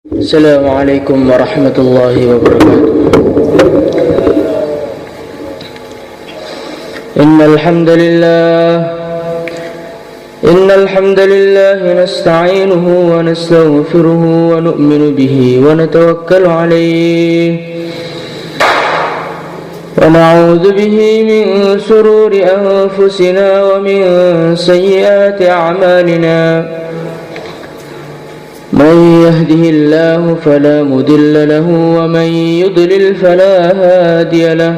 Assalamualaikum warahmatullahi wabarakatuh. Innal hamdalillah nasta'inuhu wa nastaghfiruhu wa nu'minu bihi wa natawakkalu alayhi wa na'udzu bihi min shururi anfusina wa min sayyiati a'malina. من يهده الله فلا مضل له ومن يضلل فلا هادي له.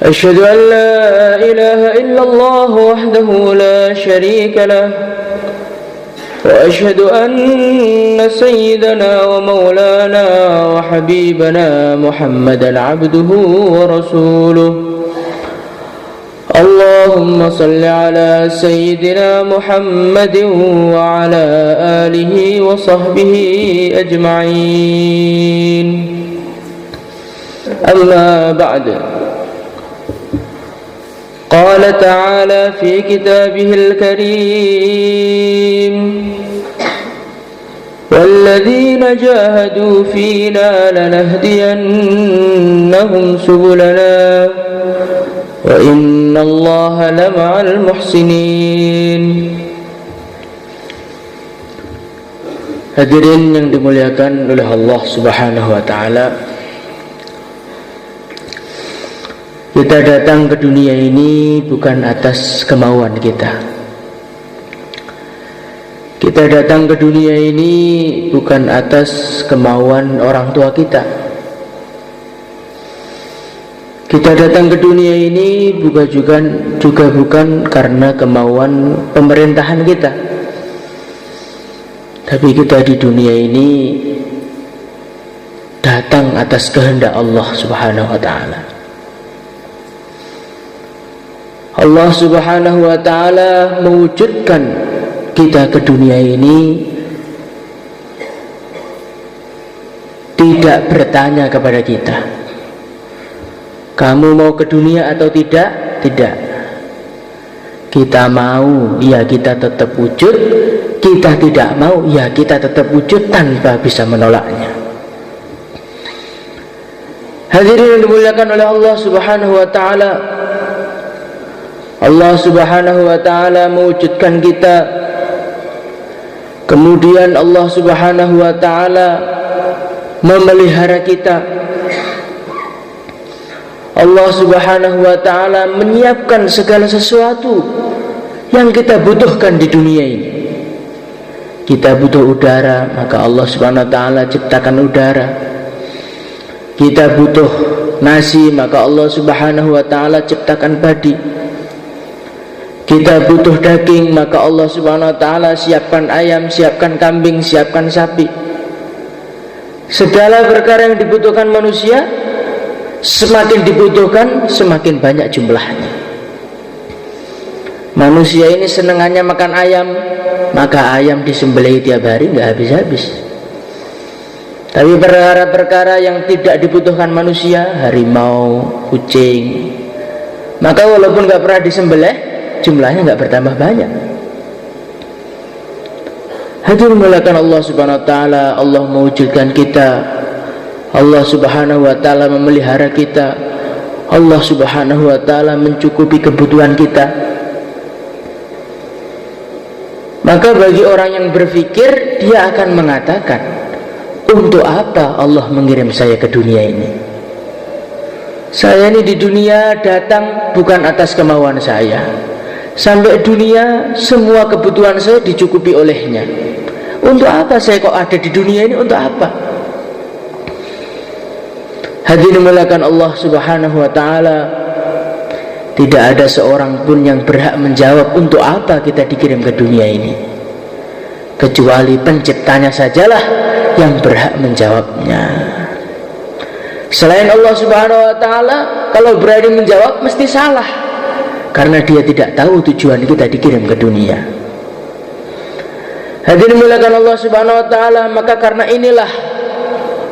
أشهد أن لا إله إلا الله وحده لا شريك له وأشهد أن سيدنا ومولانا وحبيبنا محمدا عبده ورسوله. اللهم صل على سيدنا محمد وعلى آله وصحبه أجمعين. أما بعد، قال تعالى في كتابه الكريم: والذين جاهدوا فينا لنهدينهم سبلنا wa innallaha lama'al muhsinin. Hadirin yang dimuliakan oleh Allah Subhanahu wa taala, kita datang ke dunia ini bukan atas kemauan kita. Kita datang ke dunia ini bukan atas kemauan orang tua kita. Kita datang ke dunia ini juga bukan karena kemauan pemerintahan kita. Tapi kita di dunia ini datang atas kehendak Allah Subhanahu wa taala. Allah Subhanahu wa taala mewujudkan kita ke dunia ini tidak bertanya kepada kita, kamu mau ke dunia atau tidak? Tidak. Kita mau, ya kita tetap wujud. Kita tidak mau, ya kita tetap wujud tanpa bisa menolaknya. Hadirin yang dimuliakan oleh Allah Subhanahu wa taala, Allah Subhanahu wa taala mewujudkan kita. Kemudian Allah Subhanahu wa taala memelihara kita. Allah Subhanahu wa ta'ala menyiapkan segala sesuatu yang kita butuhkan di dunia ini. Kita butuh udara, maka Allah Subhanahu wa ta'ala ciptakan udara. Kita butuh nasi, maka Allah Subhanahu wa ta'ala ciptakan padi. Kita butuh daging, maka Allah Subhanahu wa ta'ala siapkan ayam, siapkan kambing, siapkan sapi. Segala perkara yang dibutuhkan manusia, semakin dibutuhkan, semakin banyak jumlahnya. Manusia ini senengannya makan ayam, maka ayam disembelih tiap hari nggak habis-habis. Tapi perkara-perkara yang tidak dibutuhkan manusia, harimau, kucing, maka walaupun nggak pernah disembelih, jumlahnya nggak bertambah banyak. Hadirin mulakan Allah Subhanahu wa taala, Allah mewujudkan kita. Allah Subhanahu wa ta'ala memelihara kita. Allah Subhanahu wa ta'ala mencukupi kebutuhan kita. Maka bagi orang yang berpikir, dia akan mengatakan, untuk apa Allah mengirim saya ke dunia ini? Saya ini di dunia datang bukan atas kemauan saya. Sampai dunia, semua kebutuhan saya dicukupi olehnya. Untuk apa saya kok ada di dunia ini? Untuk apa? Hadirin mulakan Allah Subhanahu wa ta'ala, tidak ada seorang pun yang berhak menjawab untuk apa kita dikirim ke dunia ini, kecuali penciptanya sajalah yang berhak menjawabnya. Selain Allah Subhanahu wa ta'ala, kalau berani menjawab mesti salah, karena dia tidak tahu tujuan kita dikirim ke dunia. Hadirin mulakan Allah Subhanahu wa ta'ala, maka karena inilah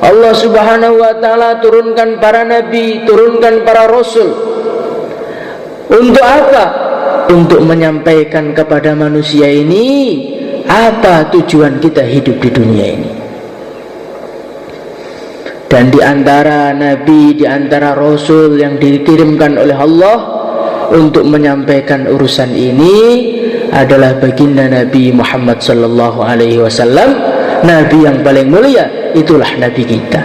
Allah Subhanahu wa ta'ala turunkan para nabi, turunkan para rasul. Untuk apa? Untuk menyampaikan kepada manusia ini apa tujuan kita hidup di dunia ini. Dan di antara nabi, di antara rasul yang dikirimkan oleh Allah untuk menyampaikan urusan ini adalah baginda Nabi Muhammad sallallahu alaihi wasallam, nabi yang paling mulia, itulah nabi kita.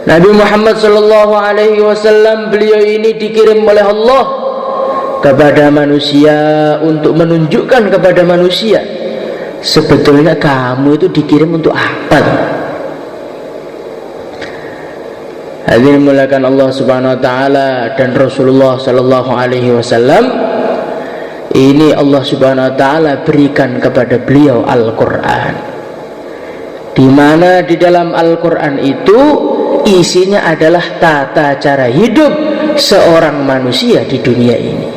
Nabi Muhammad sallallahu alaihi wasallam, beliau ini dikirim oleh Allah kepada manusia untuk menunjukkan kepada manusia sebetulnya kamu itu dikirim untuk apa. Hadirin mulakan Allah Subhanahu wa taala dan Rasulullah sallallahu alaihi wasallam, ini Allah Subhanahu wa taala berikan kepada beliau Al-Qur'an, di mana di dalam Al-Qur'an itu isinya adalah tata cara hidup seorang manusia di dunia ini.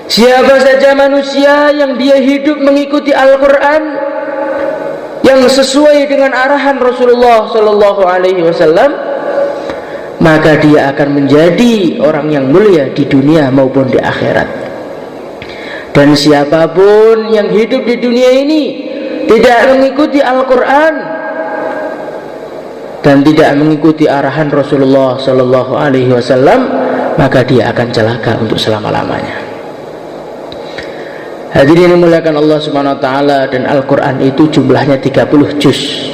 Siapa saja manusia yang dia hidup mengikuti Al-Qur'an yang sesuai dengan arahan Rasulullah sallallahu alaihi wasallam, maka dia akan menjadi orang yang mulia di dunia maupun di akhirat. Dan siapapun yang hidup di dunia ini tidak mengikuti Al-Qur'an dan tidak mengikuti arahan Rasulullah sallallahu alaihi wasallam, maka dia akan celaka untuk selama-lamanya. Hadirin dimuliakan Allah Subhanahu wa taala, dan Al-Qur'an itu jumlahnya 30 juz.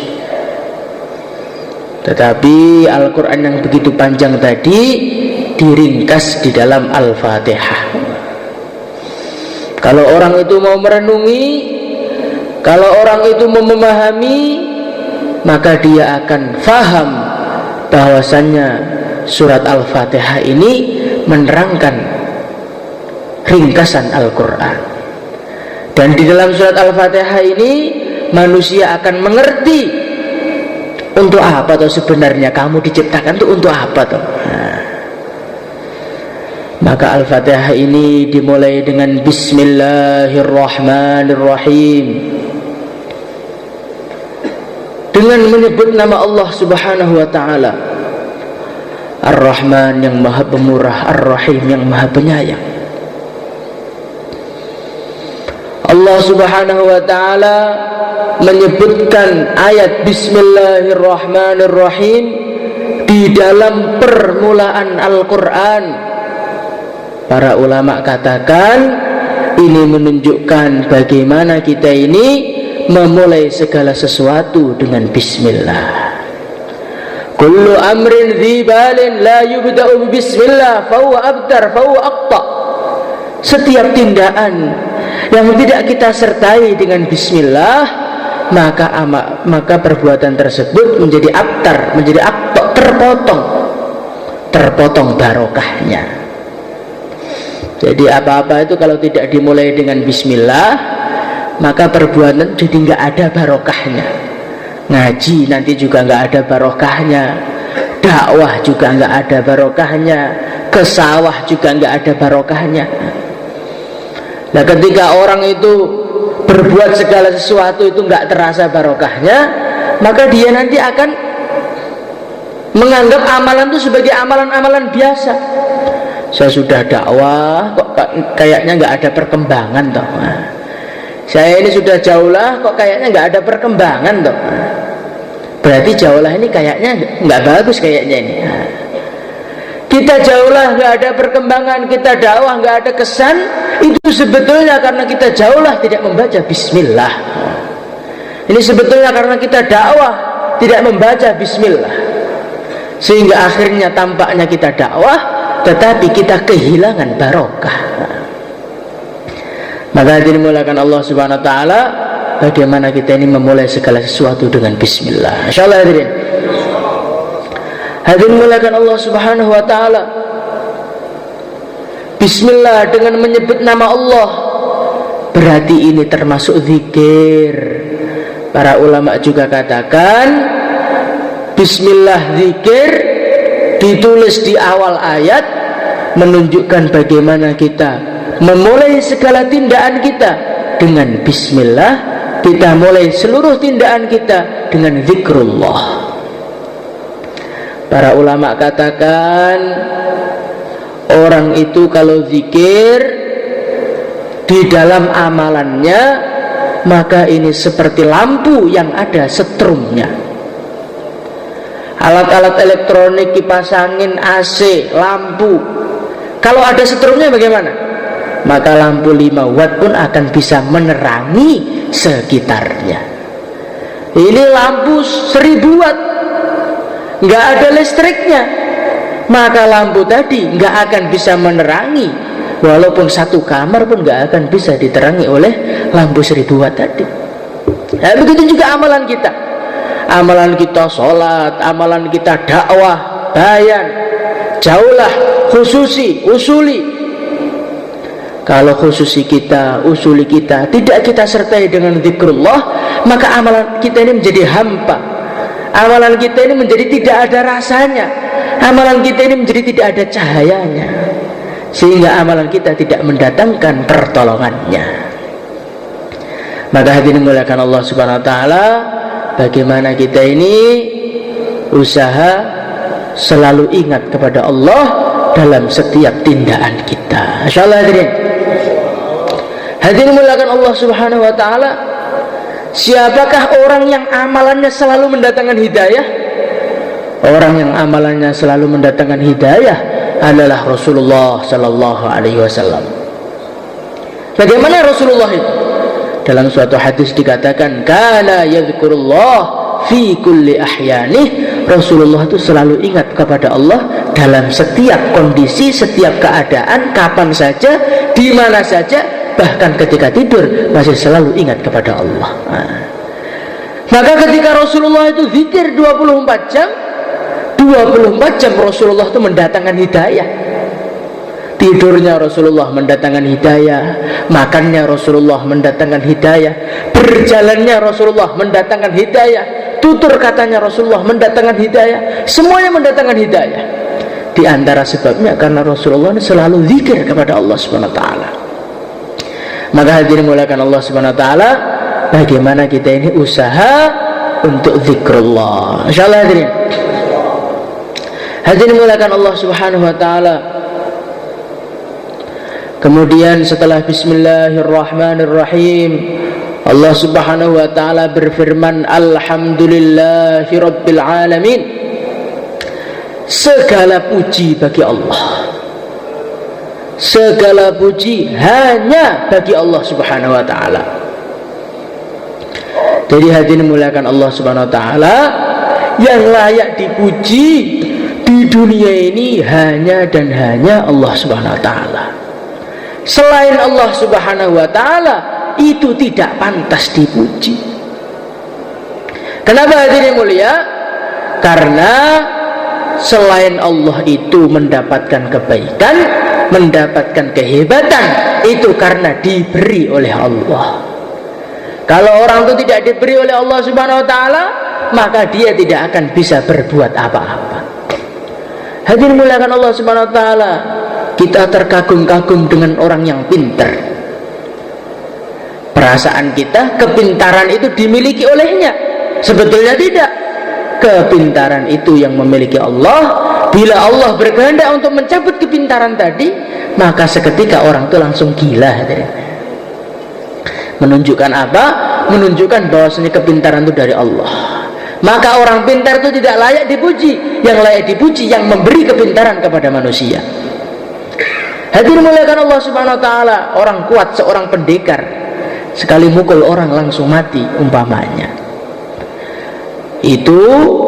Tetapi Al-Qur'an yang begitu panjang tadi diringkas di dalam Al-Fatihah. Kalau orang itu mau merenungi, kalau orang itu mau memahami, maka dia akan faham bahwasannya surat Al-Fatihah ini menerangkan ringkasan Al-Qur'an. Dan di dalam surat Al-Fatihah ini manusia akan mengerti untuk apa toh sebenarnya kamu diciptakan itu untuk apa toh. Maka Al-Fatihah ini dimulai dengan Bismillahirrahmanirrahim, dengan menyebut nama Allah Subhanahu wa taala, Ar-Rahman yang maha pemurah, Ar-Rahim yang maha penyayang. Allah Subhanahu wa taala menyebutkan ayat Bismillahirrahmanirrahim di dalam permulaan Al-Qur'an. Para ulama katakan ini menunjukkan bagaimana kita ini memulai segala sesuatu dengan bismillah. Kullu amrin dzibalin la yubda'u bismillah fahuwa abtar fahuwa aqta. Setiap tindakan yang tidak kita sertai dengan bismillah, maka perbuatan tersebut menjadi abtar, menjadi aqta, terpotong barokahnya. Jadi apa-apa itu kalau tidak dimulai dengan bismillah, maka perbuatan jadi nggak ada barokahnya. Ngaji nanti juga nggak ada barokahnya, dakwah juga nggak ada barokahnya, ke sawah juga nggak ada barokahnya. Nah, ketika orang itu berbuat segala sesuatu itu nggak terasa barokahnya, maka dia nanti akan menganggap amalan itu sebagai amalan-amalan biasa. Saya sudah dakwah kok kayaknya nggak ada perkembangan toh. Saya ini sudah jauhlah kok kayaknya nggak ada perkembangan toh. Berarti jauhlah ini kayaknya nggak bagus kayaknya ini. Kita jauhlah nggak ada perkembangan, kita dakwah nggak ada kesan, itu sebetulnya karena kita jauhlah tidak membaca bismillah. Ini sebetulnya karena kita dakwah tidak membaca bismillah, sehingga akhirnya tampaknya kita dakwah tetapi kita kehilangan barokah. Maka dimulakan Allah Subhanahu wa taala, bagaimana kita ini memulai segala sesuatu dengan bismillah. Insyaallah hadirin. Hadirin mulakan Allah Subhanahu wa taala. Bismillah dengan menyebut nama Allah, berarti ini termasuk zikir. Para ulama juga katakan bismillah zikir ditulis di awal ayat, menunjukkan bagaimana kita memulai segala tindakan kita dengan bismillah. Kita mulai seluruh tindakan kita dengan zikrullah. Para ulama katakan orang itu kalau zikir di dalam amalannya, maka ini seperti lampu yang ada setrumnya. Alat-alat elektronik, kipas angin, AC, lampu, kalau ada setrumnya bagaimana? Maka lampu 5 watt pun akan bisa menerangi sekitarnya. Ini lampu 1000 watt, nggak ada listriknya, maka lampu tadi nggak akan bisa menerangi, walaupun satu kamar pun nggak akan bisa diterangi oleh lampu 1000 watt tadi. Nah, begitu juga amalan kita. Amalan kita sholat, amalan kita dakwah, bayan, jauhlah khususi, usuli. Kalau khususi kita, usuli kita tidak kita sertai dengan zikrullah, maka amalan kita ini menjadi hampa. Amalan kita ini menjadi tidak ada rasanya. Amalan kita ini menjadi tidak ada cahayanya, sehingga amalan kita tidak mendatangkan pertolongannya. Maka hadirin dimuliakan Allah Subhanahu wa taala, bagaimana kita ini usaha selalu ingat kepada Allah dalam setiap tindakan kita. Insyaallah hadirin. Hadirin dimuliakan Allah Subhanahu wa taala, siapakah orang yang amalannya selalu mendatangkan hidayah? Orang yang amalannya selalu mendatangkan hidayah adalah Rasulullah sallallahu alaihi wasallam. Bagaimana Rasulullah itu? Dalam suatu hadis dikatakan, kana yadhkurullah fi kulli ahyanih. Rasulullah itu selalu ingat kepada Allah dalam setiap kondisi, setiap keadaan, kapan saja, di mana saja, bahkan ketika tidur masih selalu ingat kepada Allah. Maka ketika Rasulullah itu zikir 24 jam Rasulullah itu mendatangkan hidayah. Tidurnya Rasulullah mendatangkan hidayah, makannya Rasulullah mendatangkan hidayah, berjalannya Rasulullah mendatangkan hidayah, tutur katanya Rasulullah mendatangkan hidayah, semuanya mendatangkan hidayah. Di antara sebabnya karena Rasulullah ini selalu zikir kepada Allah Subhanahu wa taala. Maka hadirin muliakan Allah Subhanahu wa taala, bagaimana kita ini usaha untuk zikrullah. Insyaallah hadirin. Hadirin muliakan Allah Subhanahu wa taala. Kemudian setelah bismillahirrahmanirrahim, Allah Subhanahu wa taala berfirman, alhamdulillahi rabbil alamin. Segala puji bagi Allah, segala puji hanya bagi Allah Subhanahu wa taala. Jadi hadirin muliakan Allah Subhanahu wa taala, yang layak dipuji di dunia ini hanya dan hanya Allah Subhanahu wa taala. Selain Allah Subhanahu wa taala itu tidak pantas dipuji. Kenapa hadirin mulia? Karena selain Allah itu mendapatkan kebaikan, mendapatkan kehebatan, itu karena diberi oleh Allah. Kalau orang itu tidak diberi oleh Allah Subhanahu wa taala, maka dia tidak akan bisa berbuat apa-apa. Hadirin muliakan Allah Subhanahu wa taala, kita terkagum-kagum dengan orang yang pintar. Perasaan kita kepintaran itu dimiliki olehnya, sebetulnya tidak. Kepintaran itu yang memiliki Allah. Bila Allah berkehendak untuk mencabut kepintaran tadi, maka seketika orang itu langsung gila. Menunjukkan apa? Menunjukkan bahwasanya kepintaran itu dari Allah. Maka orang pintar itu tidak layak dipuji. Yang layak dipuji yang memberi kepintaran kepada manusia. Hadirin muliakan Allah Subhanahu wa taala, orang kuat, seorang pendekar, sekali mukul orang langsung mati umpamanya. Itu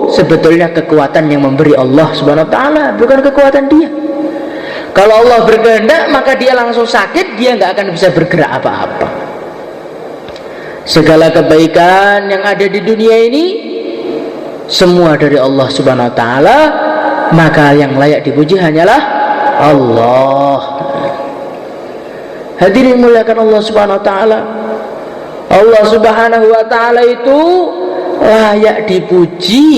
sebetulnya kekuatan yang memberi Allah Subhanahu wa taala, bukan kekuatan dia. Kalau Allah berkehendak, maka dia langsung sakit, dia nggak akan bisa bergerak apa-apa. Segala kebaikan yang ada di dunia ini semua dari Allah Subhanahu wa taala, maka yang layak dipuji hanyalah Allah. Hadirin muliakan Allah Subhanahu wa taala. Allah Subhanahu wa taala itu layak dipuji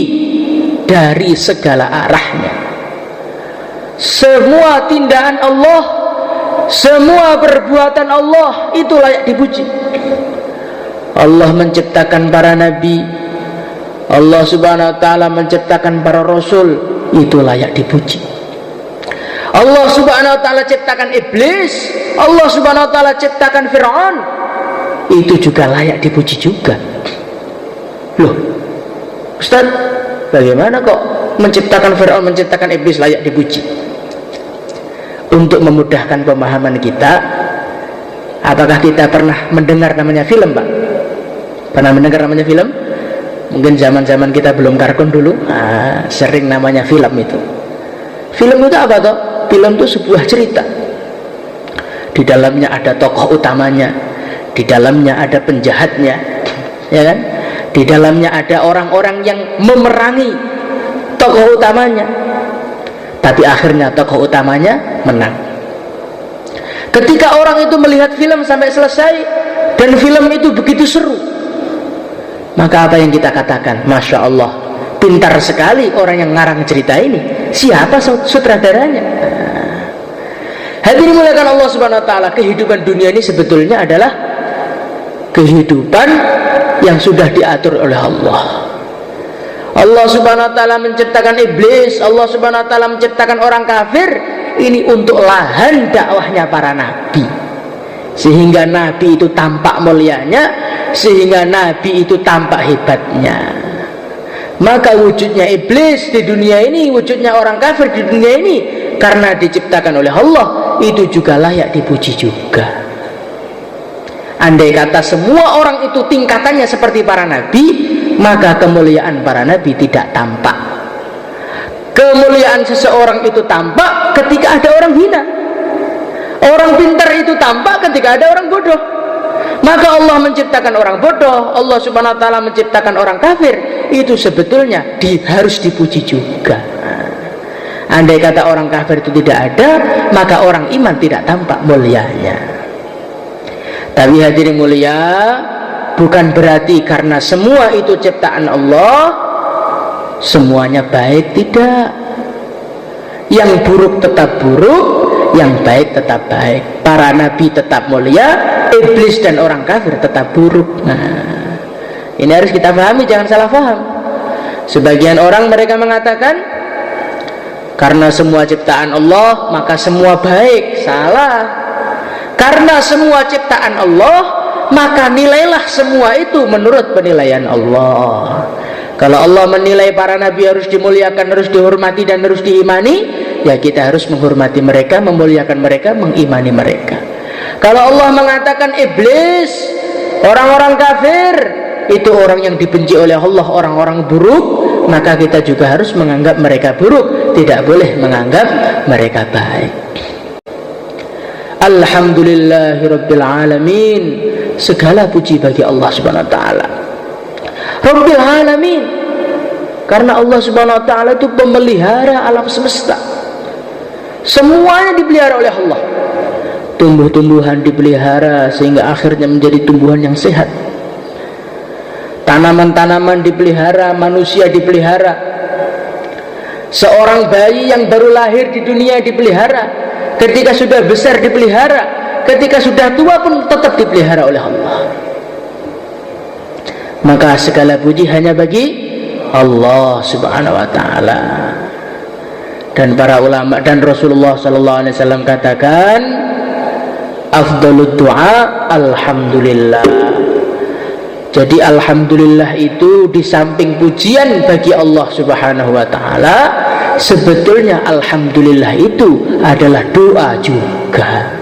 dari segala arahnya. Semua tindakan Allah, semua perbuatan Allah itu layak dipuji. Allah menciptakan para nabi, Allah Subhanahu wa taala menciptakan para rasul, itu layak dipuji. Allah Subhanahu wa taala ciptakan iblis, Allah subhanahu wa ta'ala ciptakan Fir'aun, itu juga layak dipuji juga. Loh Ustaz, bagaimana kok menciptakan Fir'aun, menciptakan iblis layak dipuji? Untuk memudahkan pemahaman kita, apakah kita pernah mendengar namanya film, Pak? Pernah mendengar namanya film? Mungkin zaman-zaman kita belum kartun dulu, sering namanya film itu. Film itu apa toh? Film itu sebuah cerita. Di dalamnya ada tokoh utamanya, di dalamnya ada penjahatnya, ya kan? Di dalamnya ada orang-orang yang memerangi tokoh utamanya, tapi akhirnya tokoh utamanya menang. Ketika orang itu melihat film sampai selesai dan film itu begitu seru, maka apa yang kita katakan? Masya Allah, pintar sekali orang yang ngarang cerita ini. Siapa sutradaranya? Hadirin muliakan Allah subhanahu wa ta'ala, kehidupan dunia ini sebetulnya adalah kehidupan yang sudah diatur oleh Allah. Allah subhanahu wa ta'ala menciptakan iblis, Allah subhanahu wa ta'ala menciptakan orang kafir, ini untuk lahan dakwahnya para nabi, sehingga nabi itu tampak mulianya, sehingga nabi itu tampak hebatnya. Maka wujudnya iblis di dunia ini, wujudnya orang kafir di dunia ini, karena diciptakan oleh Allah, itu juga layak dipuji juga. Andai kata semua orang itu tingkatannya seperti para nabi, maka kemuliaan para nabi tidak tampak. Kemuliaan seseorang itu tampak ketika ada orang hina. Orang pintar itu tampak ketika ada orang bodoh. Maka Allah menciptakan orang bodoh, Allah subhanahu wa ta'ala menciptakan orang kafir, itu sebetulnya harus dipuji juga. Andai kata orang kafir itu tidak ada, maka orang iman tidak tampak mulianya. Tapi hadirin mulia, bukan berarti karena semua itu ciptaan Allah semuanya baik, tidak. Yang buruk tetap buruk, yang baik tetap baik. Para nabi tetap mulia, iblis dan orang kafir tetap buruk. Nah, ini harus kita pahami, jangan salah paham. Sebagian orang mereka mengatakan karena semua ciptaan Allah maka semua baik. Salah. Karena semua ciptaan Allah maka nilailah semua itu menurut penilaian Allah. Kalau Allah menilai para nabi harus dimuliakan, harus dihormati dan harus diimani, ya kita harus menghormati mereka, memuliakan mereka, mengimani mereka. Kalau Allah mengatakan iblis, orang-orang kafir itu orang yang dibenci oleh Allah, orang-orang buruk, maka kita juga harus menganggap mereka buruk, tidak boleh menganggap mereka baik. Alhamdulillahirabbil alamin, segala puji bagi Allah subhanahu wa ta'ala. Rabbil alamin, karena Allah subhanahu wa ta'ala itu pemelihara alam semesta, semuanya dipelihara oleh Allah. Tumbuh-tumbuhan dipelihara sehingga akhirnya menjadi tumbuhan yang sehat, tanaman-tanaman dipelihara, manusia dipelihara, seorang bayi yang baru lahir di dunia dipelihara, ketika sudah besar dipelihara, ketika sudah tua pun tetap dipelihara oleh Allah. Maka segala puji hanya bagi Allah subhanahu wa ta'ala. Dan para ulama dan Rasulullah sallallahu alaihi wasallam katakan, afdhalud du'a alhamdulillah. Jadi alhamdulillah itu di samping pujian bagi Allah subhanahu wa ta'ala, sebetulnya alhamdulillah itu adalah doa juga.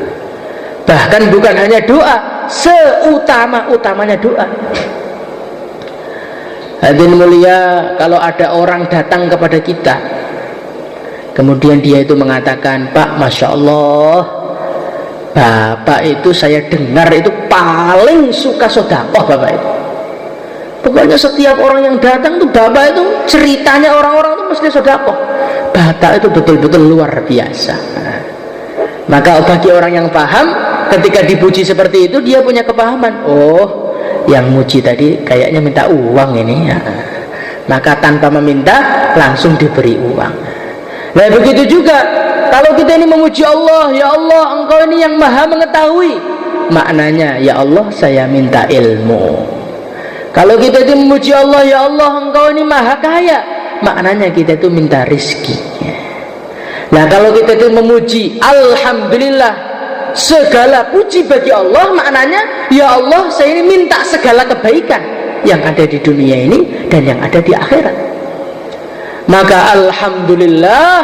Bahkan bukan hanya doa, seutama-utamanya doa. Hadirin mulia, kalau ada orang datang kepada kita, kemudian dia itu mengatakan, Pak, Masya Allah, Bapak itu saya dengar itu paling suka sedekah Bapak itu. Pokoknya setiap orang yang datang tuh Bapak itu ceritanya orang-orang itu mesti sedekah. Bapak itu betul-betul luar biasa. Maka bagi orang yang paham, ketika dipuji seperti itu, dia punya kepahaman. Oh, yang muji tadi kayaknya minta uang ini ya. Maka tanpa meminta langsung diberi uang. Nah begitu juga kalau kita ini memuji Allah, ya Allah engkau ini yang maha mengetahui, maknanya ya Allah saya minta ilmu. Kalau kita itu memuji Allah, ya Allah engkau ini maha kaya, maknanya kita itu minta rizki. Nah kalau kita itu memuji alhamdulillah, segala puji bagi Allah, maknanya ya Allah saya ini minta segala kebaikan yang ada di dunia ini dan yang ada di akhirat. Maka alhamdulillah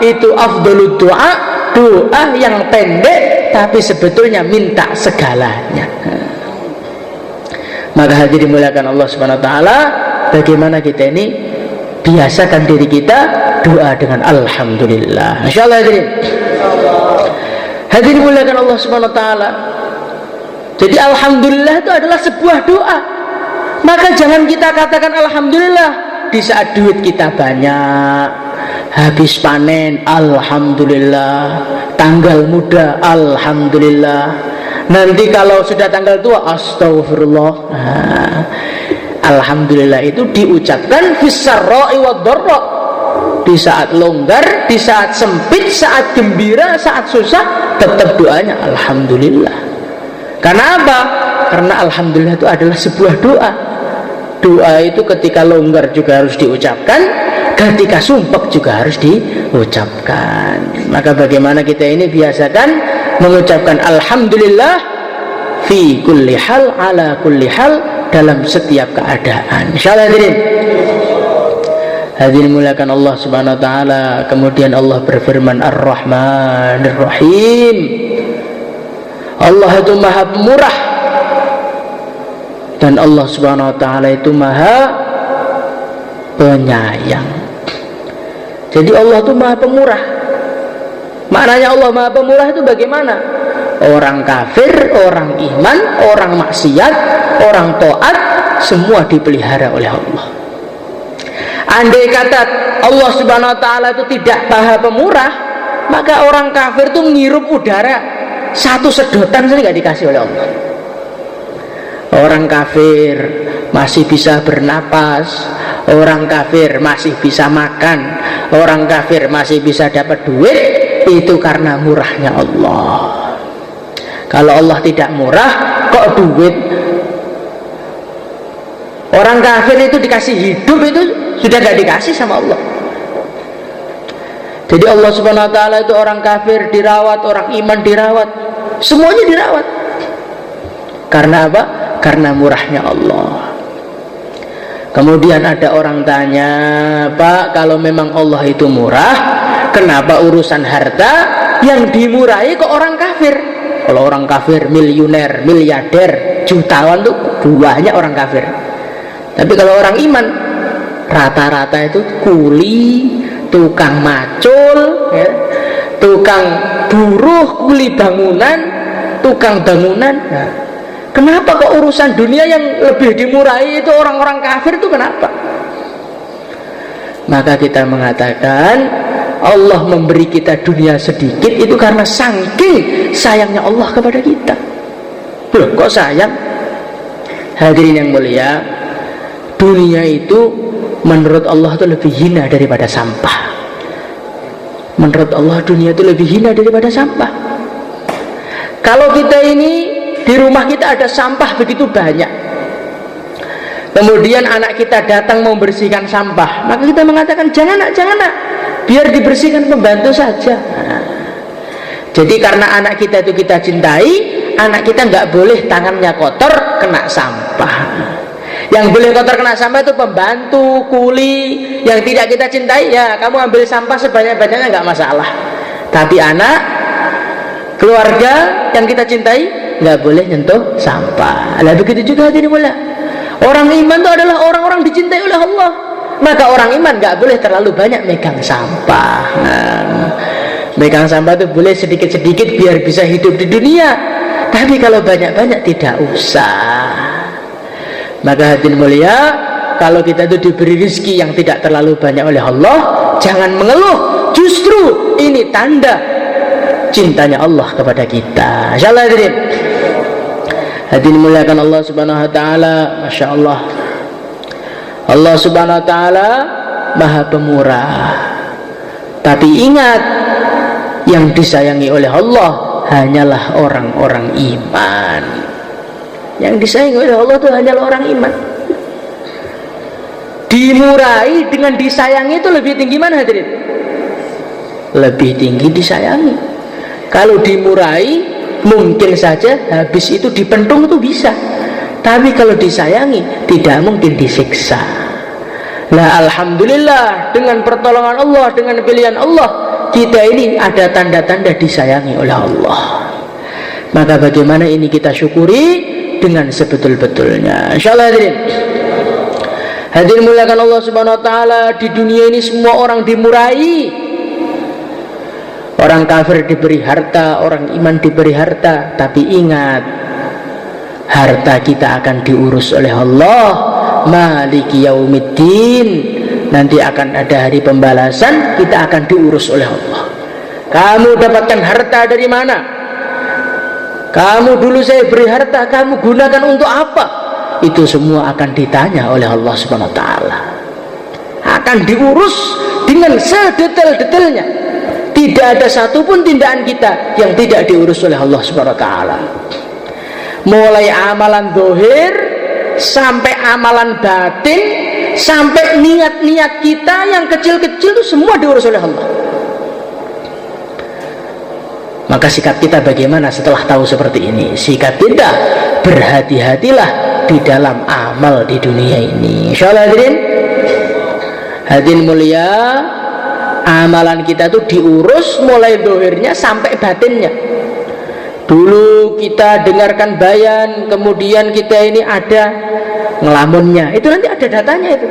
itu afdhalud doa, doa yang pendek tapi sebetulnya minta segalanya. Maka hadirin dimuliakan Allah Subhanahu wa taala, bagaimana kita ini biasakan diri kita doa dengan alhamdulillah. Insyaallah hadirin. Hadirin dimuliakan Allah Subhanahu wa taala. Jadi alhamdulillah itu adalah sebuah doa. Maka jangan kita katakan alhamdulillah di saat duit kita banyak, habis panen alhamdulillah, tanggal muda alhamdulillah, nanti kalau sudah tanggal tua astagfirullah. Alhamdulillah itu diucapkan fisarra'i wadh-dharra, di saat longgar, di saat sempit, saat gembira, saat susah, tetap doanya alhamdulillah. Karena apa? Karena alhamdulillah itu adalah sebuah doa. Doa itu ketika longgar juga harus diucapkan, ketika sumpek juga harus diucapkan. Maka bagaimana kita ini biasakan mengucapkan alhamdulillah fi kulli hal, ala kulli hal, dalam setiap keadaan. Insyaallah hadirin. Hadirin muliakan Allah Subhanahu wa taala. Kemudian Allah berfirman Ar-Rahmanir Rahim. Allah itu Maha Pemurah, dan Allah Subhanahu wa taala itu Maha Penyayang. Jadi Allah itu Maha Pemurah. Maknanya Allah Maha Pemurah itu bagaimana? Orang kafir, orang iman, orang maksiat, orang taat, semua dipelihara oleh Allah. Andai kata Allah Subhanahu wa taala itu tidak Maha Pemurah, maka orang kafir itu menghirup udara satu sedotan saja tidak dikasih oleh Allah. Orang kafir masih bisa bernapas, orang kafir masih bisa makan, orang kafir masih bisa dapat duit, itu karena murahnya Allah. Kalau Allah tidak murah, kok duit? Orang kafir itu dikasih hidup itu sudah gak dikasih sama Allah. Jadi Allah Subhanahu wa taala itu orang kafir dirawat, orang iman dirawat, semuanya dirawat. Karena apa? Karena murahnya Allah. Kemudian ada orang tanya, Pak, kalau memang Allah itu murah, kenapa urusan harta yang dimurahi ke orang kafir? Kalau orang kafir miliuner, miliarder, jutawan tuh banyak orang kafir. Tapi kalau orang iman, rata-rata itu kuli, tukang macul, ya, tukang buruh, kuli bangunan, tukang bangunan. Nah, kenapa kok urusan dunia yang lebih dimurahi itu orang-orang kafir itu kenapa? Maka kita mengatakan Allah memberi kita dunia sedikit itu karena saking sayangnya Allah kepada kita. Loh, kok sayang? Hadirin yang mulia, dunia itu menurut Allah itu lebih hina daripada sampah. Menurut Allah dunia itu lebih hina daripada sampah. Kalau kita ini di rumah kita ada sampah begitu banyak, kemudian anak kita datang mau membersihkan sampah, maka kita mengatakan jangan nak, biar dibersihkan pembantu saja. Nah, jadi karena anak kita itu kita cintai, anak kita nggak boleh tangannya kotor kena sampah. Yang boleh kotor kena sampah itu pembantu, kuli. Yang tidak kita cintai, ya kamu ambil sampah sebanyak-banyaknya nggak masalah. Tapi anak, keluarga yang kita cintai nggak boleh nyentuh sampah. Nah begitu juga hadirin mulia. Orang iman itu adalah orang-orang dicintai oleh Allah. Maka orang iman nggak boleh terlalu banyak megang sampah. Nah, megang sampah itu boleh sedikit-sedikit biar bisa hidup di dunia. Tapi kalau banyak-banyak tidak usah. Maka hadirin mulia, kalau kita itu diberi rezeki yang tidak terlalu banyak oleh Allah, jangan mengeluh. Justru ini tanda cintanya Allah kepada kita. Insyaallah hadirin. Hadirin muliakan Allah Subhanahu wa taala, Masya Allah. Allah Subhanahu wa taala Maha Pemurah. Tapi ingat, yang disayangi oleh Allah hanyalah orang-orang iman. Yang disayangi oleh Allah itu hanyalah orang iman. Dimurahi dengan disayangi itu lebih tinggi mana hadirin? Lebih tinggi disayangi. Kalau dimurahi Mungkin saja habis itu dipentung itu bisa, tapi kalau disayangi tidak mungkin disiksa. Nah, alhamdulillah dengan pertolongan Allah, dengan pilihan Allah, kita ini ada tanda-tanda disayangi oleh Allah. Maka bagaimana ini kita syukuri dengan sebetul-betulnya. Insyaallah hadirin. Hadirin muliakan Allah Subhanahu wa taala, di dunia ini semua orang dimurai. Orang kafir diberi harta, orang iman diberi harta, tapi ingat, harta kita akan diurus oleh Allah. Maliki yaumiddin. Nanti akan ada hari pembalasan, kita akan diurus oleh Allah. Kamu dapatkan harta dari mana? Kamu dulu saya beri harta, kamu gunakan untuk apa? Itu semua akan ditanya oleh Allah Subhanahu wa taala. Akan diurus dengan sedetail-detailnya. Tidak ada satupun tindakan kita yang tidak diurus oleh Allah Subhanahu wa taala. Mulai amalan zahir sampai amalan batin, sampai niat-niat kita yang kecil-kecil itu semua diurus oleh Allah. Maka sikap kita bagaimana setelah tahu seperti ini? Sikap kita, berhati-hatilah di dalam amal di dunia ini. Insyaallah hadirin. Hadirin mulia, amalan kita itu diurus mulai zahirnya sampai batinnya. Dulu kita dengarkan bayan, kemudian kita ini ada ngelamunnya, itu nanti ada datanya itu.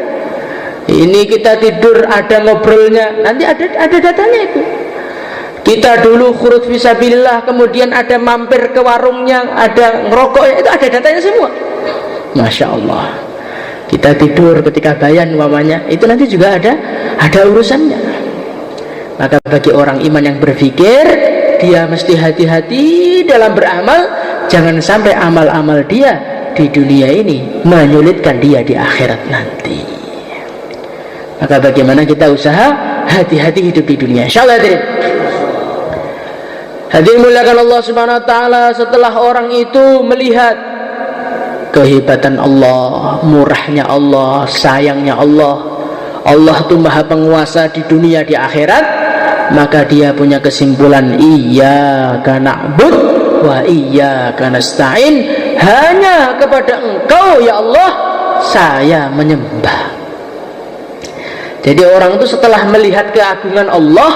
Ini kita tidur ada ngobrolnya, nanti ada datanya itu. Kita dulu khurut fisabilillah, kemudian ada mampir ke warungnya, ada ngerokoknya, itu ada datanya semua. Masya Allah. Kita tidur ketika bayan umpamanya, itu nanti juga ada urusannya. Maka bagi orang iman yang berpikir, dia mesti hati-hati dalam beramal, jangan sampai amal-amal dia di dunia ini menyulitkan dia di akhirat nanti. Maka bagaimana kita usaha hati-hati hidup di dunia. Insyaallah hadirin. Hadirin muliakan Allah Subhanahu wa taala, setelah orang itu melihat kehebatan Allah, murahnya Allah, sayangnya Allah, Allah itu maha penguasa di dunia di akhirat, maka dia punya kesimpulan, iyyaka na'bud wa iyyaka nasta'in, hanya kepada Engkau ya Allah saya menyembah. Jadi orang itu setelah melihat keagungan Allah,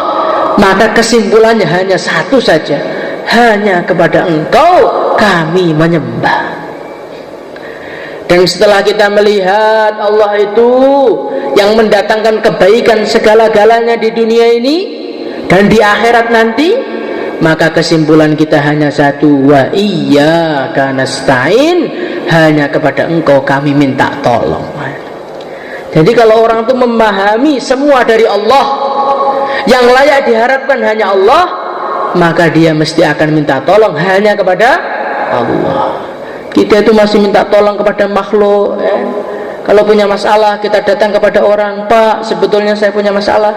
maka kesimpulannya hanya satu saja, hanya kepada Engkau kami menyembah. Dan setelah kita melihat Allah itu yang mendatangkan kebaikan segala-galanya di dunia ini dan di akhirat nanti, maka kesimpulan kita hanya satu, wa iyyaka nasta'in, hanya kepada Engkau kami minta tolong. Jadi kalau orang itu memahami semua dari Allah, yang layak diharapkan hanya Allah, maka dia mesti akan minta tolong hanya kepada Allah. Kita itu masih minta tolong kepada makhluk. Kalau punya masalah kita datang kepada orang, Pak sebetulnya saya punya masalah.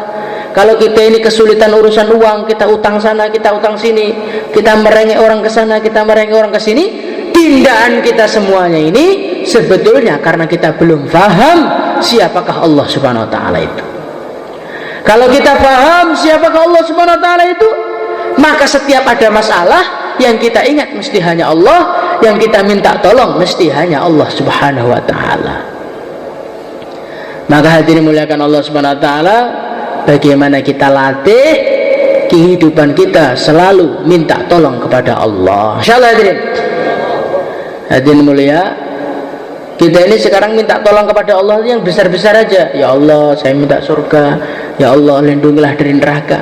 Kalau kita ini kesulitan urusan uang, kita utang sana, kita utang sini, kita merengek orang ke sana, kita merengek orang ke sini. Tindakan kita semuanya ini sebetulnya karena kita belum paham siapakah Allah Subhanahu wa taala itu. Kalau kita paham siapakah Allah Subhanahu wa taala itu, maka setiap ada masalah yang kita ingat mesti hanya Allah, yang kita minta tolong mesti hanya Allah Subhanahu wa taala. Maka hadirin muliakan Allah Subhanahu wa taala, bagaimana kita latih kehidupan kita selalu minta tolong kepada Allah. Insyaallah hadirin. Hadirin mulia, kita ini sekarang minta tolong kepada Allah yang besar-besar aja. Ya Allah, saya minta surga. Ya Allah, lindungilah dari neraka.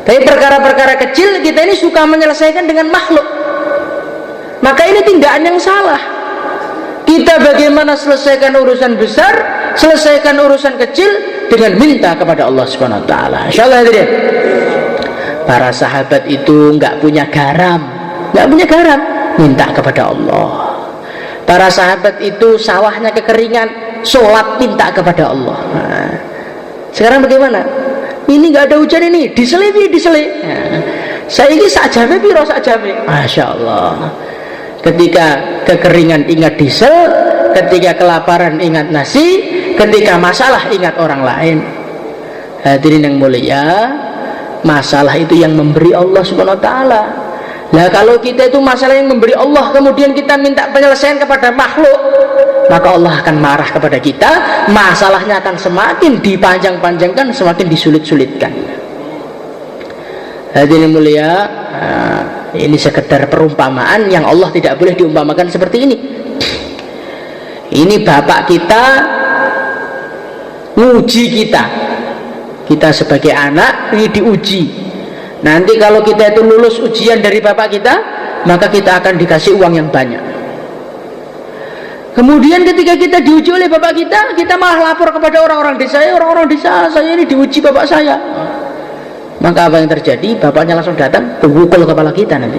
Tapi perkara-perkara kecil kita ini suka menyelesaikan dengan makhluk. Maka ini tindakan yang salah. Kita bagaimana selesaikan urusan besar, selesaikan urusan kecil dengan minta kepada Allah Subhanahu wa taala. Insyaallah hadirin. Para sahabat itu enggak punya garam, minta kepada Allah. Para sahabat itu sawahnya kekeringan, sholat minta kepada Allah. Nah, sekarang bagaimana? Ini nggak ada hujan ini, disele. Nah, saya ini sakjame piro sakjame. Masya Allah. Ketika kekeringan ingat diesel, ketika kelaparan ingat nasi, ketika masalah ingat orang lain. Hadirin yang mulia, masalah itu yang memberi Allah Subhanahu wa taala. Lah kalau kita itu masalah yang memberi Allah, kemudian kita minta penyelesaian kepada makhluk, maka Allah akan marah kepada kita. Masalahnya akan semakin dipanjang-panjangkan, semakin disulit-sulitkan. Hadirin mulia, ini sekedar perumpamaan yang Allah tidak boleh diumpamakan seperti ini. Ini bapak kita nguji kita sebagai anak ini diuji. Nanti kalau kita itu lulus ujian dari bapak kita, maka kita akan dikasih uang yang banyak. Kemudian ketika kita diuji oleh bapak kita malah lapor kepada orang-orang desa saya ini diuji bapak saya. Maka apa yang terjadi? Bapaknya langsung datang pukul kepala kita nanti.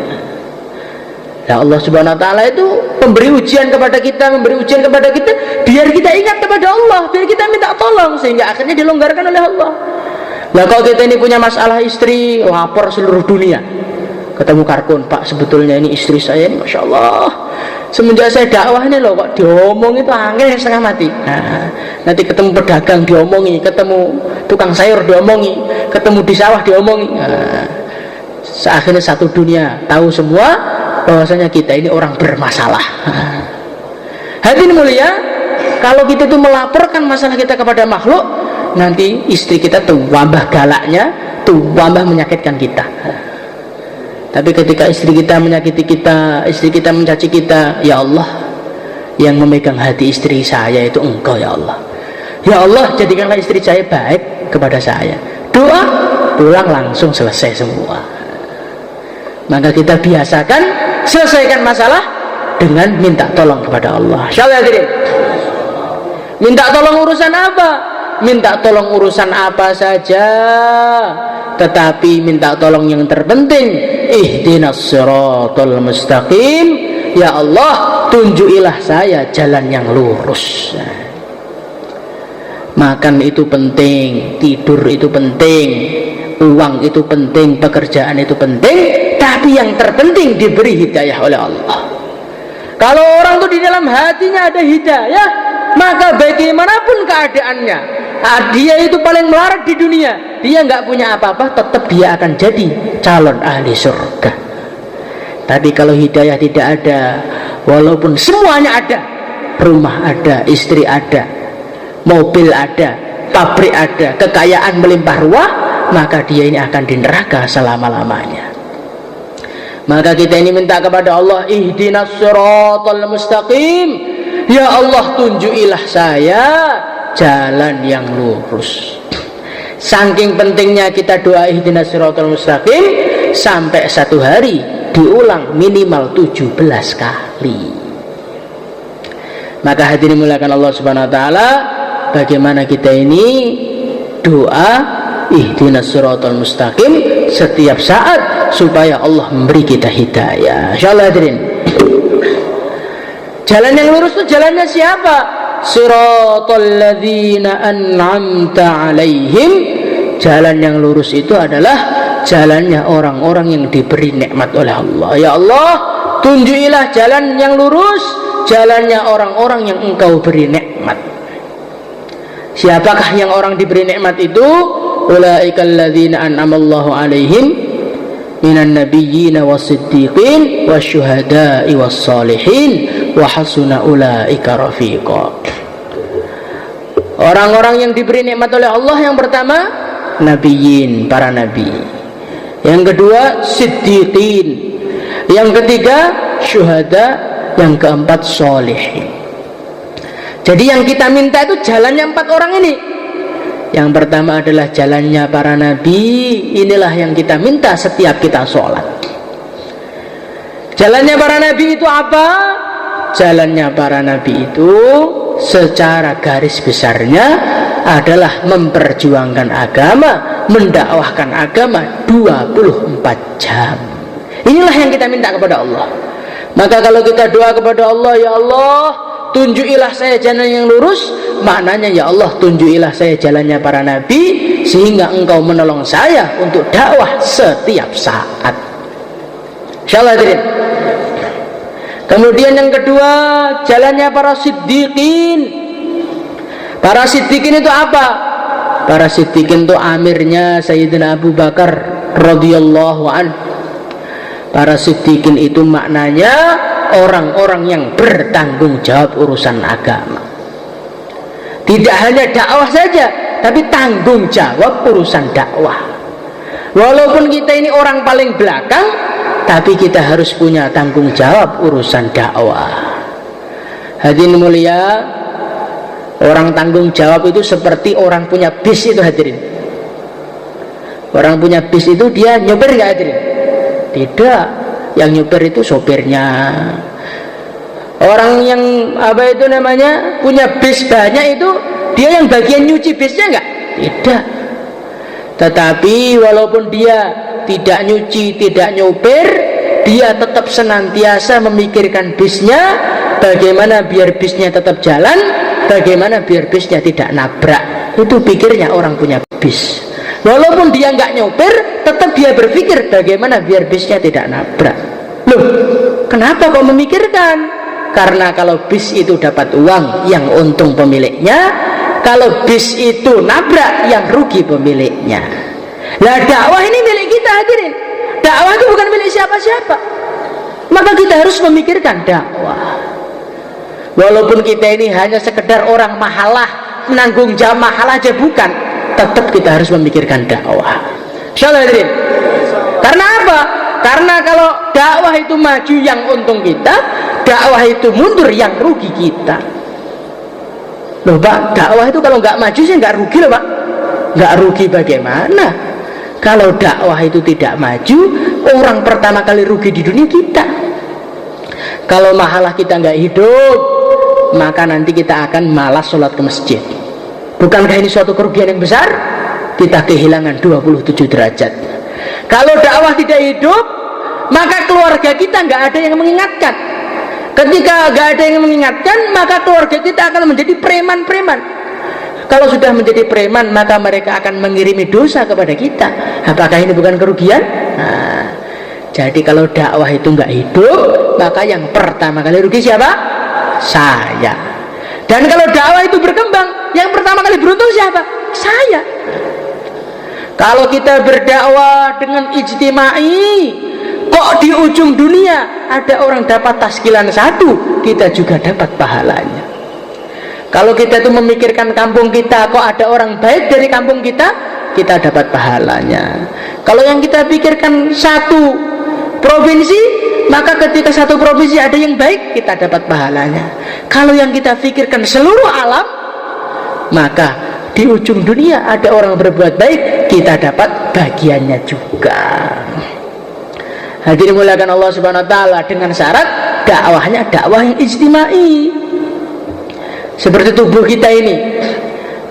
Nah, Allah Subhanahu wa taala itu memberi ujian kepada kita, biar kita ingat kepada Allah, biar kita minta tolong, sehingga akhirnya dilonggarkan oleh Allah. Nah, kalau kita ini punya masalah istri, lapor seluruh dunia, ketemu Karkun, Pak sebetulnya ini istri saya ini, Masya Allah, semenjak saya dakwah ini loh, kok diomong itu angin setengah mati. Nah, nanti ketemu pedagang diomongi, ketemu tukang sayur diomongi, ketemu di sawah diomongi. Nah, akhirnya satu dunia tahu semua bahwasanya kita ini orang bermasalah. Hadirin mulia, kalau kita itu melaporkan masalah kita kepada makhluk, nanti istri kita tuh wabah galaknya, tuh wabah menyakitkan kita. Tapi ketika istri kita menyakiti kita, istri kita mencaci kita, ya Allah, yang memegang hati istri saya itu Engkau ya Allah. Ya Allah, jadikanlah istri saya baik kepada saya. Doa, pulang langsung selesai semua. Maka kita biasakan selesaikan masalah dengan minta tolong kepada Allah. Insyaallah hadirin. Minta tolong urusan apa? Minta tolong urusan apa saja, tetapi minta tolong yang terpenting, ihdinas siratal mustaqim, ya Allah tunjukilah saya jalan yang lurus. Makan itu penting, tidur itu penting, uang itu penting, pekerjaan itu penting, tapi yang terpenting diberi hidayah oleh Allah. Kalau orang itu di dalam hatinya ada hidayah, maka bagaimanapun keadaannya, dia itu paling melarat di dunia, dia nggak punya apa-apa, tetap dia akan jadi calon ahli surga. Tapi kalau hidayah tidak ada, walaupun semuanya ada, rumah ada, istri ada, mobil ada, pabrik ada, kekayaan melimpah ruah, maka dia ini akan di neraka selama-lamanya. Maka kita ini minta kepada Allah, ihdinas siratal mustaqim, ya Allah tunjukilah saya jalan yang lurus. Saking pentingnya kita doa ihdinas siratal mustaqim, sampai satu hari diulang minimal 17 kali. Maka hadirin muliakan Allah Subhanahu wa taala, bagaimana kita ini doa ihdinas siratal mustaqim setiap saat supaya Allah memberi kita hidayah. Insyaallah hadirin. Jalan yang lurus itu jalannya siapa? Siratal ladzina an'amta alaihim. Jalan yang lurus itu adalah jalannya orang-orang yang diberi nikmat oleh Allah. Ya Allah, tunjukilah jalan yang lurus, jalannya orang-orang yang Engkau beri nikmat. Siapakah yang orang diberi nikmat itu? Ulaikal ladzina an'amallahu alaihim minan nabiyyin was-siddiqin wasyuhada'i was-salihin wa hasuna ulaika rafiqa. Orang-orang yang diberi nikmat oleh Allah, yang pertama nabiyyin, para nabi, yang kedua siddiqin, yang ketiga syuhada, yang keempat salihin. Jadi yang kita minta itu jalannya 4 orang ini. Yang pertama adalah jalannya para nabi. Inilah yang kita minta setiap kita sholat. Jalannya para nabi itu apa? Jalannya para nabi itu secara garis besarnya adalah memperjuangkan agama, mendakwahkan agama 24 jam. Inilah yang kita minta kepada Allah. Maka kalau kita doa kepada Allah, ya Allah tunjukilah saya jalan yang lurus, maknanya ya Allah tunjukilah saya jalannya para nabi, sehingga Engkau menolong saya untuk dakwah setiap saat. Insyaallah hadirin. Kemudian yang kedua, jalannya para siddiqin. Para siddiqin itu apa? Para siddiqin itu amirnya Sayyidina Abu Bakar radhiyallahu anhu. Para siddiqin itu maknanya orang-orang yang bertanggung jawab urusan agama. Tidak hanya dakwah saja, tapi tanggung jawab urusan dakwah. Walaupun kita ini orang paling belakang, tapi kita harus punya tanggung jawab urusan dakwah. Hadirin mulia, orang tanggung jawab itu seperti orang punya bis itu hadirin. Orang punya bis itu dia nyopir nggak hadirin? Tidak, yang nyopir itu sopirnya. Orang yang punya bis banyak itu dia yang bagian nyuci bisnya enggak? Tidak. Tetapi walaupun dia tidak nyuci, tidak nyopir, dia tetap senantiasa memikirkan bisnya, bagaimana biar bisnya tetap jalan, bagaimana biar bisnya tidak nabrak. Itu pikirnya orang punya bis. Walaupun dia nggak nyopir, tetap dia berpikir bagaimana biar bisnya tidak nabrak. Loh, kenapa kok memikirkan? Karena kalau bis itu dapat uang, yang untung pemiliknya. Kalau bis itu nabrak, yang rugi pemiliknya. Nah, dakwah ini milik kita hadirin. Dakwah itu bukan milik siapa-siapa. Maka kita harus memikirkan dakwah. Walaupun kita ini hanya sekedar orang mahalah, menanggung jawab mahalah aja bukan, tetap kita harus memikirkan dakwah. Insyaallah hadirin. Karena apa? Karena kalau dakwah itu maju yang untung kita, dakwah itu mundur yang rugi kita. Loh Pak, dakwah itu kalau nggak maju sih nggak rugi loh Pak. Nggak rugi bagaimana? Kalau dakwah itu tidak maju, orang pertama kali rugi di dunia kita. Kalau mahalah kita nggak hidup, maka nanti kita akan malas sholat ke masjid. Bukankah ini suatu kerugian yang besar? Kita kehilangan 27 derajat. Kalau dakwah tidak hidup, maka keluarga kita nggak ada yang mengingatkan. Ketika nggak ada yang mengingatkan, maka keluarga kita akan menjadi preman-preman. Kalau sudah menjadi preman, maka mereka akan mengirimi dosa kepada kita. Apakah ini bukan kerugian? Nah, jadi kalau dakwah itu nggak hidup, maka yang pertama kali rugi siapa? Saya. Dan kalau dakwah itu berkembang, yang pertama kali beruntung siapa? Saya. Kalau kita berdakwah dengan ijtimai, kok di ujung dunia ada orang dapat taskilan 1, kita juga dapat pahalanya. Kalau kita itu memikirkan kampung kita, kok ada orang baik dari kampung kita, kita dapat pahalanya. Kalau yang kita pikirkan satu provinsi, maka ketika satu provinsi ada yang baik, kita dapat pahalanya. Kalau yang kita pikirkan seluruh alam, maka di ujung dunia ada orang berbuat baik, kita dapat bagiannya juga. Hadirin dimuliakan Allah Subhanahu wa taala, dengan syarat dakwahnya dakwah yang ijtimai. Seperti tubuh kita ini.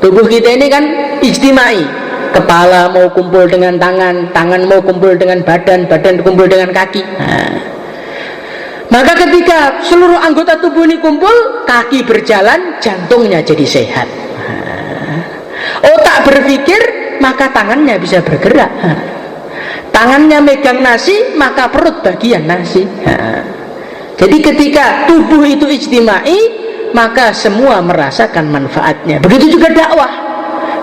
Tubuh kita ini kan ijtimai. Kepala mau kumpul dengan tangan, tangan mau kumpul dengan badan, badan kumpul dengan kaki. Nah, maka ketika seluruh anggota tubuh ini kumpul, kaki berjalan, jantungnya jadi sehat. Nah, otak berpikir, maka tangannya bisa bergerak. Nah, tangannya megang nasi, maka perut bagian nasi. Nah, jadi ketika tubuh itu ijtimai, maka semua merasakan manfaatnya. Begitu juga dakwah.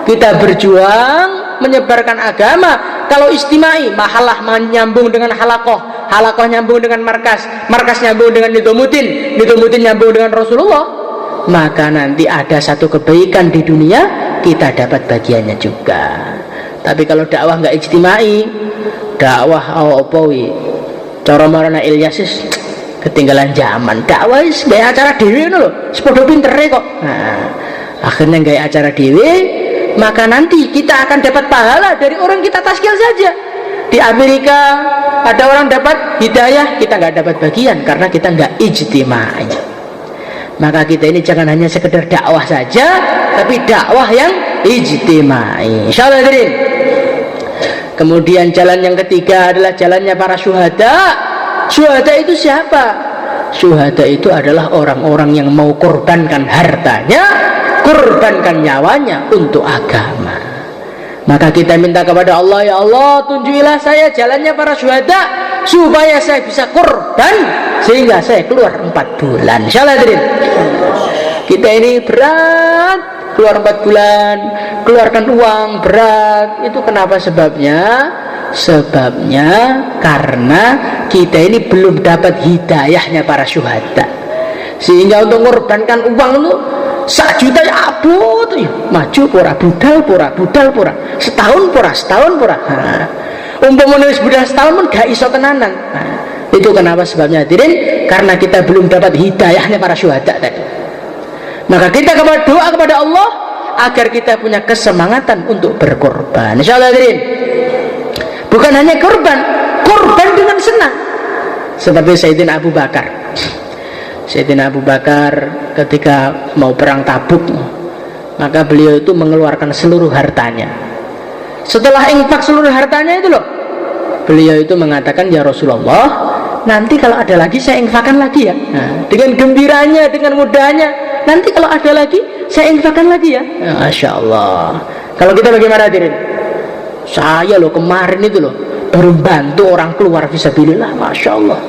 Kita berjuang menyebarkan agama. Kalau istimai, mahalah nyambung dengan halakoh, halakoh nyambung dengan markas, markas nyambung dengan nidomutin, nidomutin nyambung dengan Rasulullah, maka nanti ada satu kebaikan di dunia, kita dapat bagiannya juga. Tapi kalau dakwah nggak istimai, dakwah awawi, cara marana Ilyasis ketinggalan zaman. Dakwah gaya acara dewi loh, sepodo pintere kok. Nah, akhirnya gaya acara dewi, maka nanti kita akan dapat pahala dari orang kita taskil saja. Di Amerika ada orang dapat hidayah, kita nggak dapat bagian karena kita nggak ijtimai. Maka kita ini jangan hanya sekedar dakwah saja, tapi dakwah yang ijtimai. Insyaallah hadirin. Kemudian jalan yang ketiga adalah jalannya para syuhada. Syuhada itu siapa? Syuhada itu adalah orang-orang yang mau korbankan hartanya, korbankan nyawanya untuk agama. Maka kita minta kepada Allah, ya Allah, tunjukilah saya jalannya para syuhada supaya saya bisa korban sehingga saya keluar 4 bulan. Insyaallah hadirin. Kita ini berat, keluar 4 bulan, keluarkan uang berat. Itu kenapa sebabnya? Sebabnya karena kita ini belum dapat hidayahnya para syuhada, sehingga untuk mengorbankan uang itu 1 juta ya abot ya, maju pura budal pura setahun pura umpamanya wis budal setahun pun gak iso tenanan. Itu kenapa sebabnya hadirin, karena kita belum dapat hidayahnya para syuhada tadi. Maka kita doa kepada Allah agar kita punya kesemangatan untuk berkorban. Insyaallah hadirin, bukan hanya korban dengan senang. Seperti Sayyidina Abu Bakar. Sayyidina Abu Bakar ketika mau perang Tabuk, maka beliau itu mengeluarkan seluruh hartanya. Setelah infak seluruh hartanya itu loh, beliau itu mengatakan, ya Rasulullah, nanti kalau ada lagi saya infakkan lagi ya. Nah, dengan gembiranya, dengan mudahnya, nanti kalau ada lagi saya infakkan lagi ya. Masya Allah. Kalau kita bagaimana hadirin? Saya loh kemarin itu loh baru bantu orang keluar fisabilillah, Masya Allah.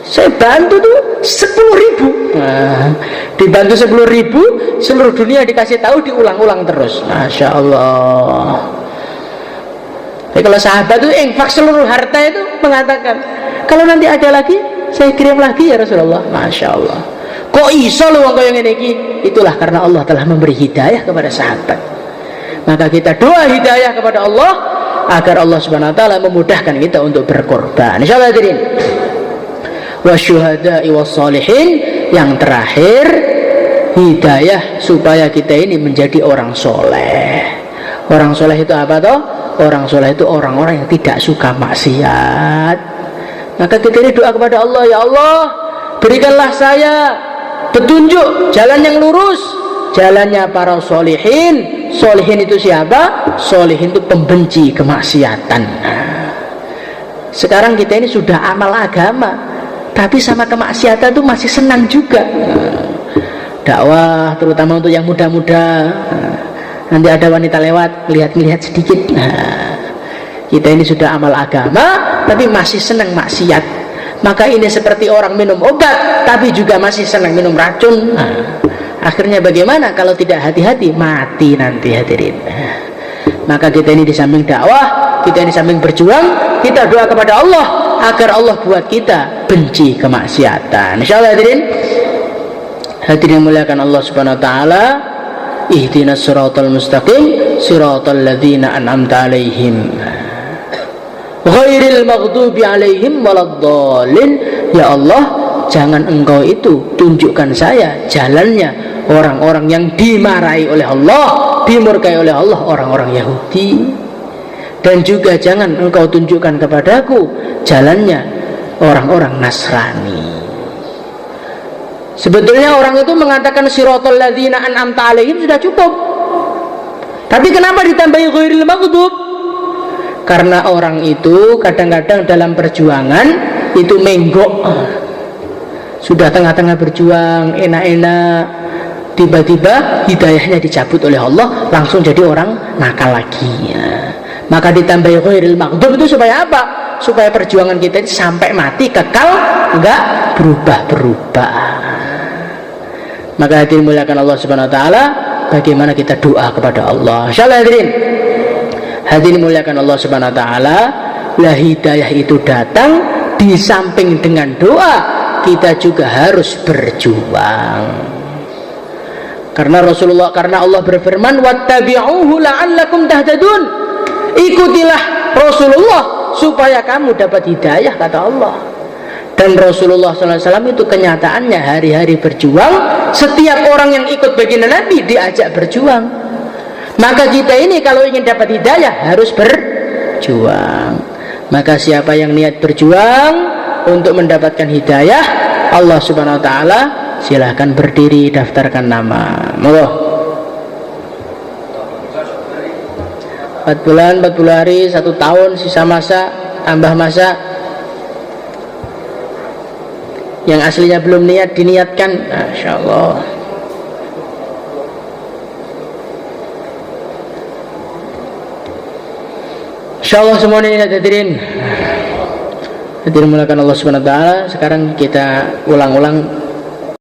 Saya bantu tuh 10.000. Nah, dibantu 10.000, seluruh dunia dikasih tahu, diulang-ulang terus. Masya Allah. Jadi kalau sahabat itu infak seluruh harta itu mengatakan, kalau nanti ada lagi saya kirim lagi ya Rasulullah. Masya Allah. Kok iso lu wong kaya ngene iki? Itulah karena Allah telah memberi hidayah kepada sahabat. Maka kita doa hidayah kepada Allah agar Allah Subhanahu wa taala memudahkan kita untuk berkorban. Insyaallah hadirin. Wasyuhada'i wassalihin, yang terakhir hidayah supaya kita ini menjadi orang soleh. Orang soleh itu apa toh? Orang soleh itu orang-orang yang tidak suka maksiat. Maka kita ini doa kepada Allah, ya Allah, berikanlah saya petunjuk jalan yang lurus, jalannya para solihin. Solihin itu siapa? Solihin itu pembenci kemaksiatan. Sekarang kita ini sudah amal agama, tapi sama kemaksiatan itu masih senang juga. Dakwah terutama untuk yang muda-muda, nanti ada wanita lewat, lihat-lihat sedikit. Kita ini sudah amal agama tapi masih senang maksiat. Maka ini seperti orang minum obat tapi juga masih senang minum racun. Akhirnya bagaimana kalau tidak hati-hati? Mati nanti hadirin. Maka kita ini di samping dakwah, kita ini di samping berjuang, kita doa kepada Allah agar Allah buat kita benci kemaksiatan. Insyaallah hadirin. Hadirin yang muliakan Allah Subhanahu wa taala, ihdinas siratal mustaqim, siratal ladzina an'amta 'alaihim ghairil maghdubi 'alaihim waladdallin. Ya Allah, jangan engkau itu tunjukkan saya jalannya orang-orang yang dimarahi oleh Allah, dimurkai oleh Allah, orang-orang Yahudi. Dan juga jangan engkau tunjukkan kepadaku jalannya orang-orang Nasrani. Sebetulnya orang itu mengatakan siratal ladzina an'amta 'alaihim sudah cukup. Tapi kenapa ditambahi ghairil maghdub? Karena orang itu kadang-kadang dalam perjuangan itu menggok. Sudah tengah-tengah berjuang, enak-enak, tiba-tiba hidayahnya dicabut oleh Allah, langsung jadi orang nakal lagi. Maka ditambahi ghairil maghdub itu supaya apa? Supaya perjuangan kita ini sampai mati kekal, enggak berubah-berubah. Maka hadirin muliakan Allah Subhanahu wa taala, bagaimana kita doa kepada Allah. Insyaallah hadirin. Hadirin muliakan Allah Subhanahu wa taala, lah hidayah itu datang di samping dengan doa, kita juga harus berjuang. Karena Allah berfirman, wattabi'uhu la'allakum tahtadun. Ikutilah Rasulullah supaya kamu dapat hidayah, kata Allah. Dan Rasulullah SAW itu kenyataannya hari-hari berjuang. Setiap orang yang ikut baginda Nabi diajak berjuang. Maka kita ini kalau ingin dapat hidayah harus berjuang. Maka siapa yang niat berjuang untuk mendapatkan hidayah Allah Subhanahu wa taala, silahkan berdiri, daftarkan nama. Monggo. 4 bulan, 40 hari, 1 tahun, sisa masa, tambah masa. Yang aslinya belum niat diniatkan. Masya Allah. Insyaallah semuanya ini hadirin. Hadirin mulakan Allah Subhanahu wa taala. Sekarang kita ulang-ulang